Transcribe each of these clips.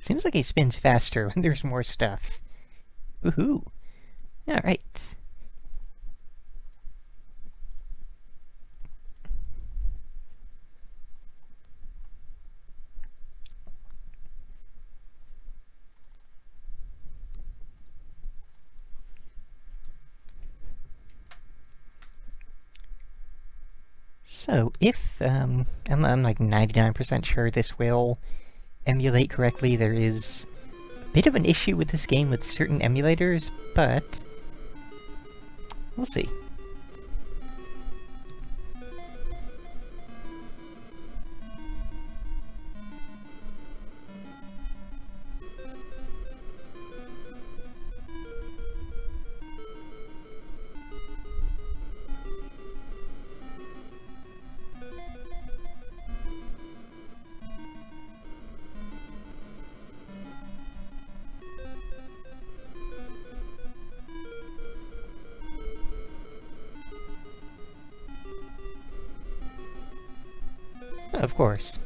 Seems like he spins faster when there's more stuff. Woohoo! Alright. So, if, I'm like 99% sure this will emulate correctly. There is a bit of an issue with this game with certain emulators, but we'll see. Of course.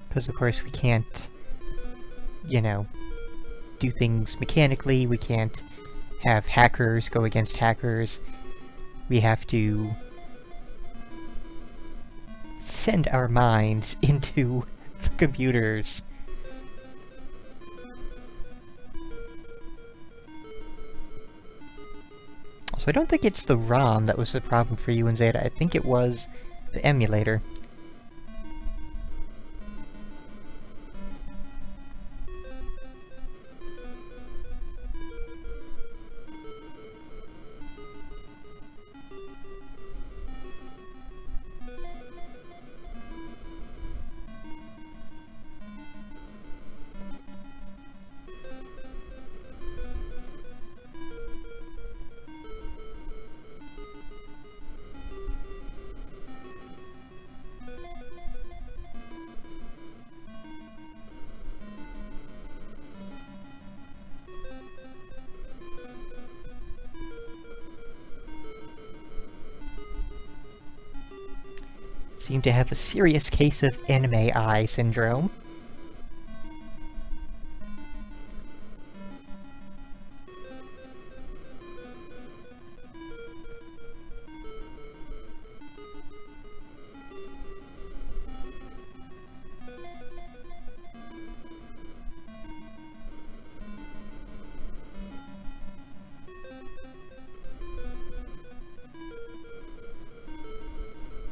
Because of course we can't, you know, do things mechanically, we can't have hackers go against hackers. We have to send our minds into the computers. So I don't think it's the ROM that was the problem for you and Zeta, I think it was the emulator. Seem to have a serious case of anime eye syndrome.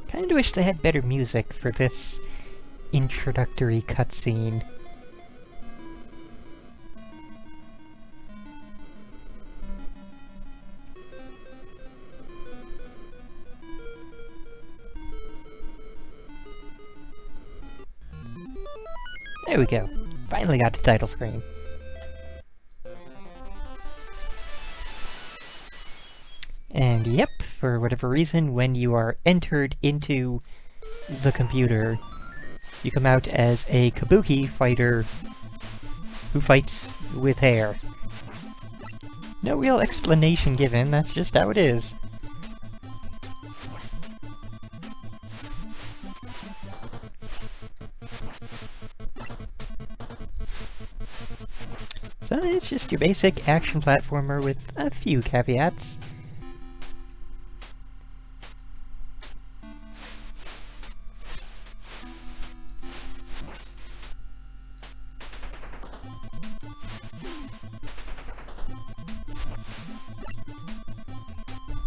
Kinda wish they had better music for this introductory cutscene. There we go. Finally got the title screen. And yep, for whatever reason, when you are entered into the computer, you come out as a Kabuki fighter who fights with hair. No real explanation given, that's just how it is. So it's just your basic action platformer with a few caveats.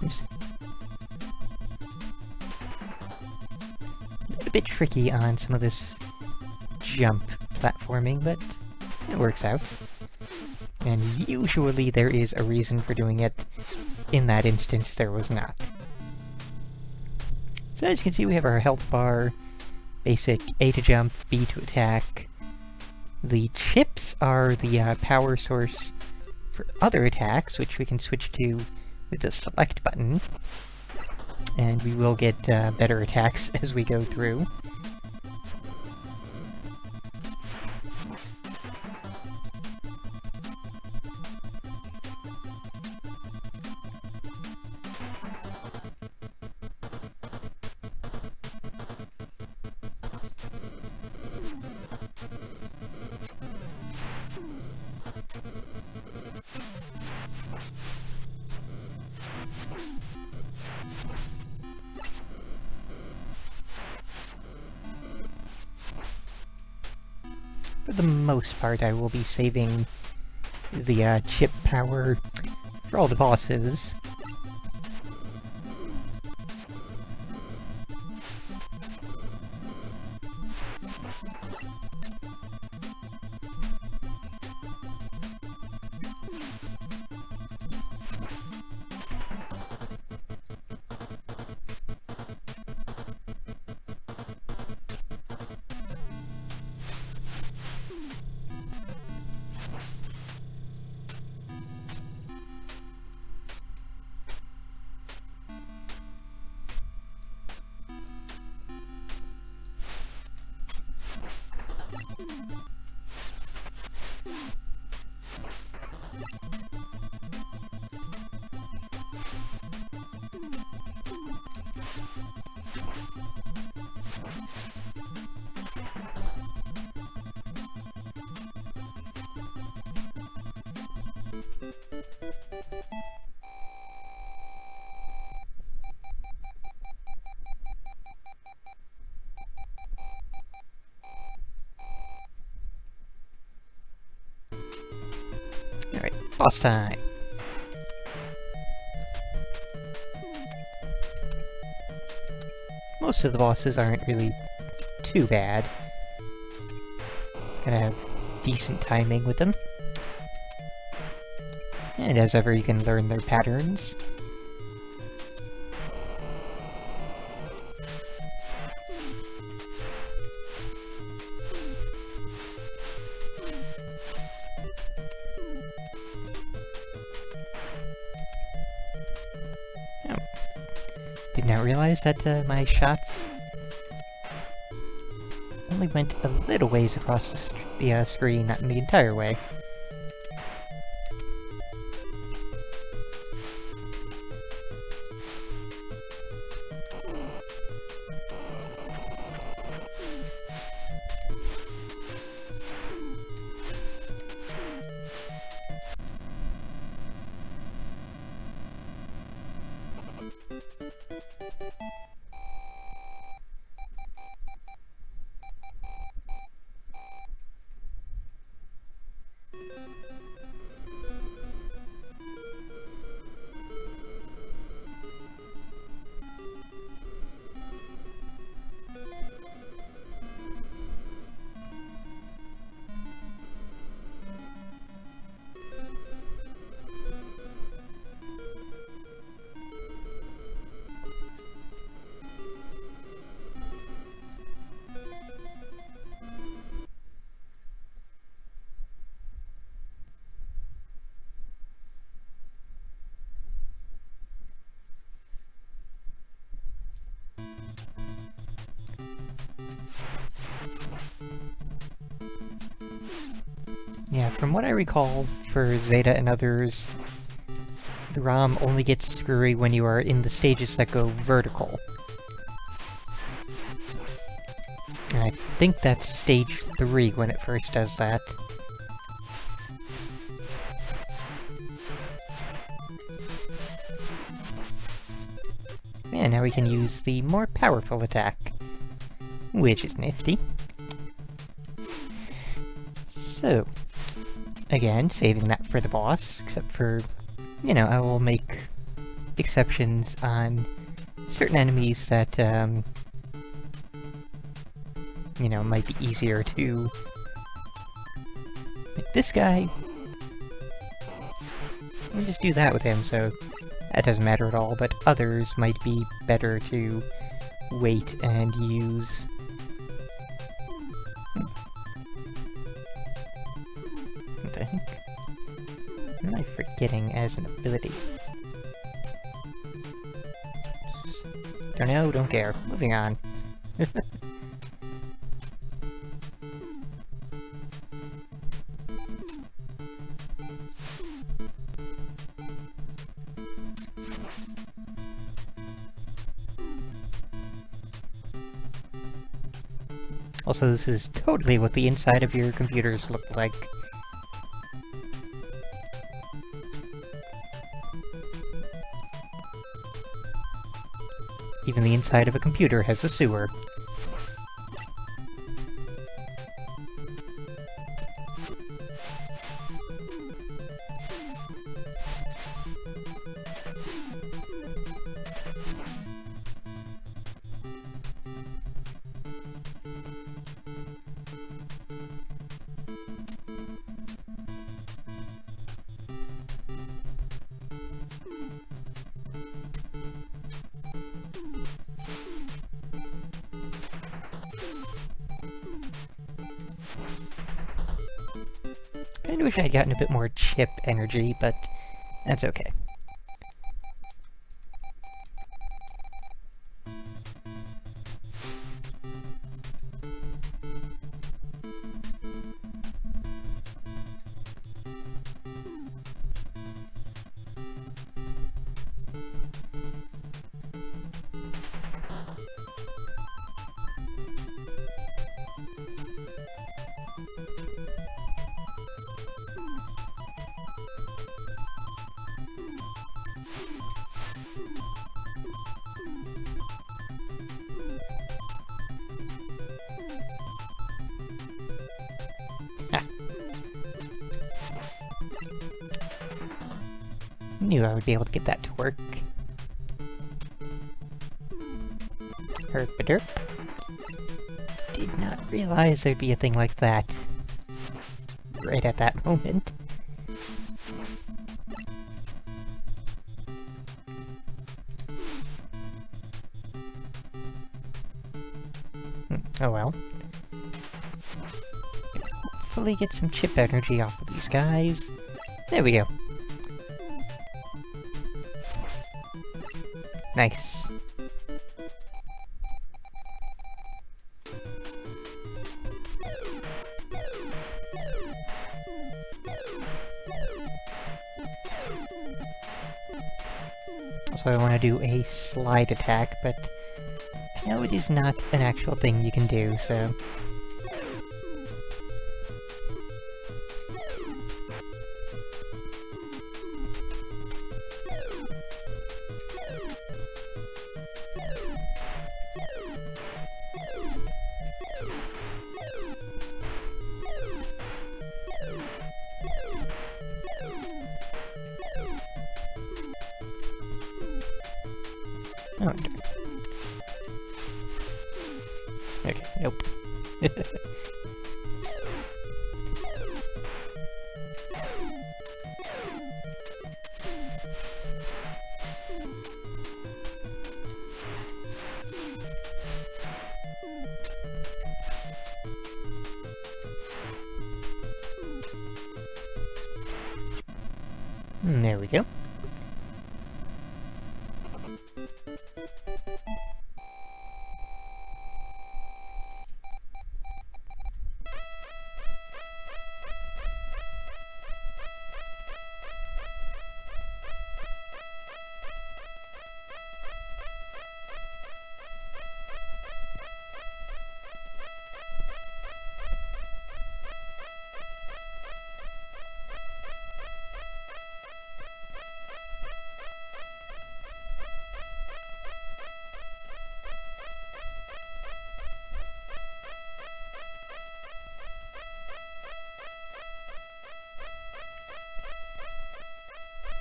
Oops. A bit tricky on some of this jump platforming, but it works out. And usually there is a reason for doing it. In that instance, there was not. So as you can see, we have our health bar, basic A to jump, B to attack. The chips are the power source for other attacks, which we can switch to with the select button. and we will get better attacks as we go through. For the most part, I will be saving the chip power for all the bosses. Alright, boss time! Most of the bosses aren't really too bad. Gotta have decent timing with them. And as ever, you can learn their patterns. Did not realize that my shots only went a little ways across the screen, not the entire way. Yeah, from what I recall, for Zeta and others, the ROM only gets screwy when you are in the stages that go vertical. And I think that's stage 3 when it first does that. And now we can use the more powerful attack, which is nifty. So, again, saving that for the boss, except for, you know, I will make exceptions on certain enemies that, you know, might be easier to... Like this guy, I'll just do that with him, so that doesn't matter at all, but others might be better to wait and use. What the heck? What am I forgetting as an ability? Don't know, don't care. Moving on. Also, this is totally what the inside of your computers look like. Even the inside of a computer has a sewer. Kinda wish I'd gotten a bit more chip energy, but that's okay. Knew I would be able to get that to work. Herp-a-derp. Did not realize there'd be a thing like that. Right at that moment. Oh well. Hopefully get some chip energy off of these guys. There we go. Nice. So I want to do a slide attack, but I know it is not an actual thing you can do, so... Oh, okay, nope. There we go.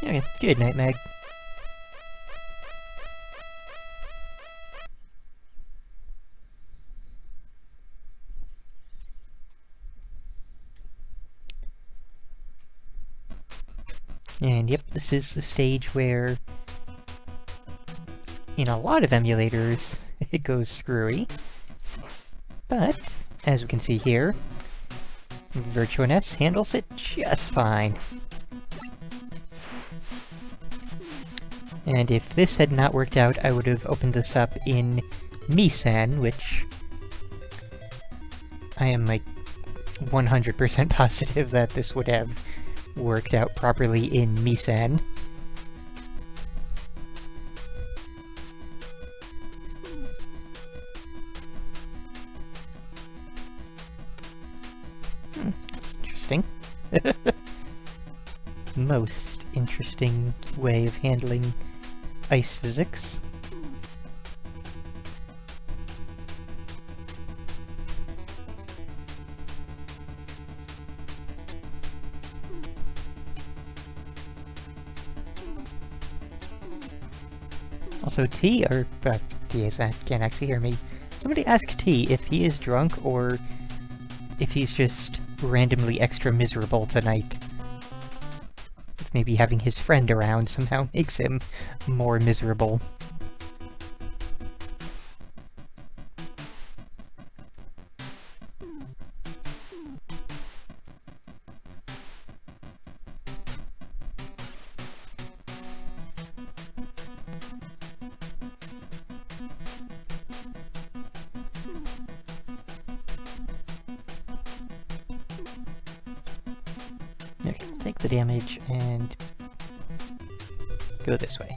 Okay, good night, Meg. And yep, this is the stage where, in a lot of emulators, it goes screwy. But, as we can see here, Virtua NES handles it just fine. And if this had not worked out, I would have opened this up in Misan, which I am like 100% positive that this would have worked out properly in Misan. That's interesting. Most interesting way of handling ice physics. Also, T, or T is that can't actually hear me. Somebody ask T if he is drunk or if he's just randomly extra miserable tonight. If maybe having his friend around somehow makes him more miserable. Okay, take the damage and go this way.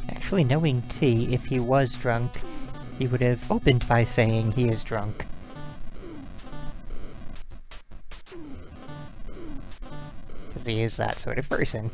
Actually, knowing T, if he was drunk, he would have opened by saying he is drunk. Because he is that sort of person.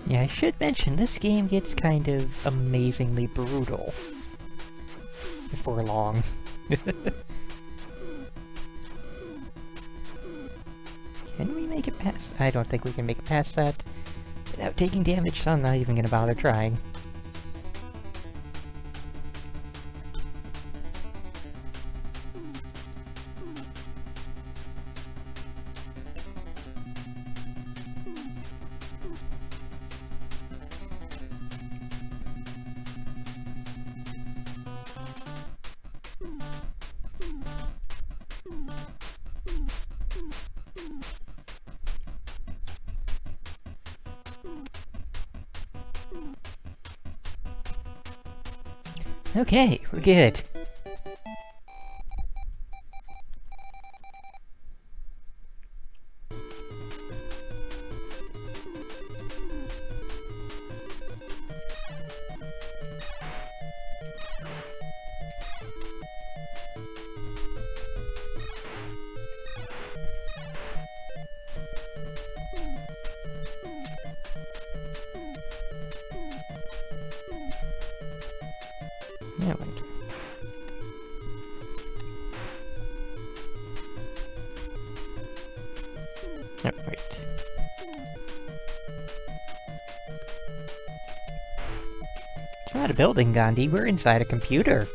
Yeah, I should mention, this game gets kind of amazingly brutal. Before long. Can we make it past? I don't think we can make it past that without taking damage, so I'm not even gonna bother trying. Okay, we're good. Yeah, wait. Oh, wait. It's not a building, Gandhi. We're inside a computer.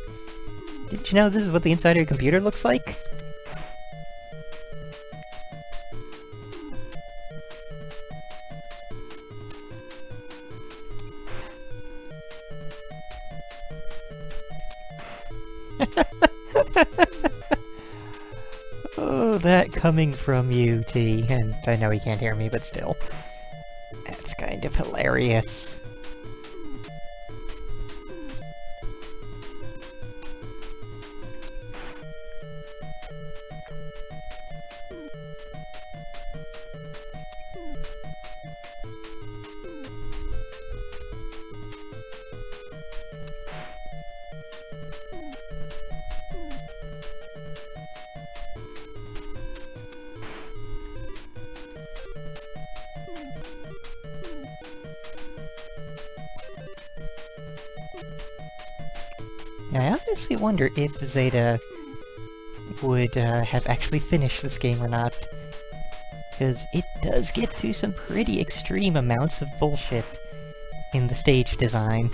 Didn't you know this is what the inside of your computer looks like? Oh, that coming from you, T. And I know he can't hear me, but still. That's kind of hilarious. I honestly wonder if Zeta would have actually finished this game or not. Because it does get to some pretty extreme amounts of bullshit in the stage design.